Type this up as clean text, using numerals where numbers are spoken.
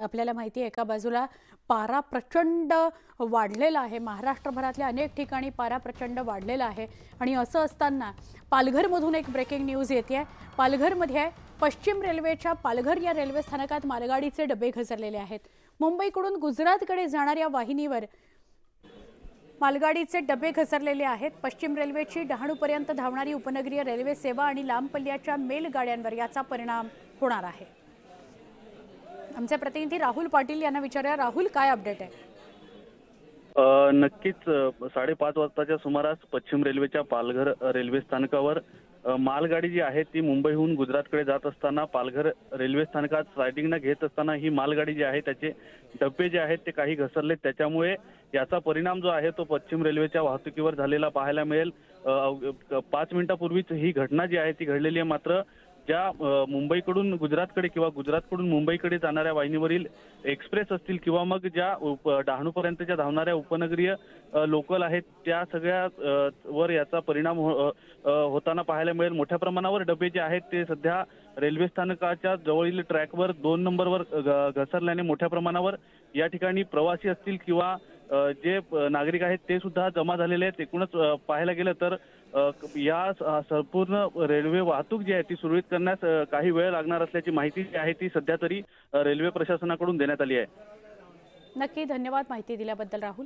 आपल्याला माहिती आहे एका बाजूला पारा प्रचंड वाढलेला आहे, महाराष्ट्रभरातल्या अनेक ठिकाणी पारा प्रचंड वाढलेला आहे आणि असं असताना पालघरमधून एक ब्रेकिंग न्यूज येते आहे। पालघरमध्ये पश्चिम रेल्वेच्या पालघर या रेल्वे स्थानकात मालगाडीचे डबे घसरलेले आहेत। मुंबईकडून गुजरातकडे जाणाऱ्या वाहिनीवर मालगाडीचे डबे घसरलेले आहेत। पश्चिम रेल्वेची डहाणूपर्यंत धावणारी उपनगरीय रेल्वे सेवा आणि लांब पल्ल्याच्या मेल गाड्यांवर याचा परिणाम होणार आहे। आमचे प्रतिनिधी राहुल पाटील यांना विचारूया। राहुल, काय अपडेट आहे? नक्कीच 5:30 वाजताच्या सुमारास पश्चिम रेल्वेच्या पालघर रेल्वे स्थानकावर मालगाडी जी आहे ती मुंबईहून गुजरातकडे जात असताना पालघर रेल्वे स्थानकात स्लायडिंगनं घेत असताना ही मालगाडी जी आहे त्याचे डबे जे आहेत ते काही घसरले। त्याच्यामुळे याचा परिणाम जो आहे तो पश्चिम रेल्वेच्या वाहतुकीवर झालेला पाहायला मिळेल। 5 मिनिटापूर्वीच ही घटना जी आहे ती घडलेली आहे। मात्र ज्या मुंबईकडून गुजरातकडे किंवा गुजरातकडून मुंबईकडे जाणाऱ्या वाहिनीवरील एक्सप्रेस असतील किंवा मग ज्या डहाणूपर्यंतच्या धावणाऱ्या उपनगरीय लोकल आहेत त्या सगळ्या वर याचा परिणाम होताना पाहायला मिळेल। मोठ्या प्रमाणावर डबे जे आहेत ते सध्या रेल्वे स्थानकाच्या जवळील ट्रॅकवर 2 नंबरवर घसरल्याने मोठ्या प्रमाणावर या ठिकाणी प्रवासी असतील किंवा जे नागरिक आहेत ते सुद्धा जमा झालेले आहेत। एकूणच पाहायला गेलं तर या संपूर्ण रेल्वे वाहतूक जी आहे ती सुरळीत करण्यास काही वेळ लागणार असल्याची माहिती जी आहे ती सध्या तरी रेल्वे प्रशासनाकडून देण्यात आली आहे। नक्की, धन्यवाद माहिती दिल्याबद्दल राहुल।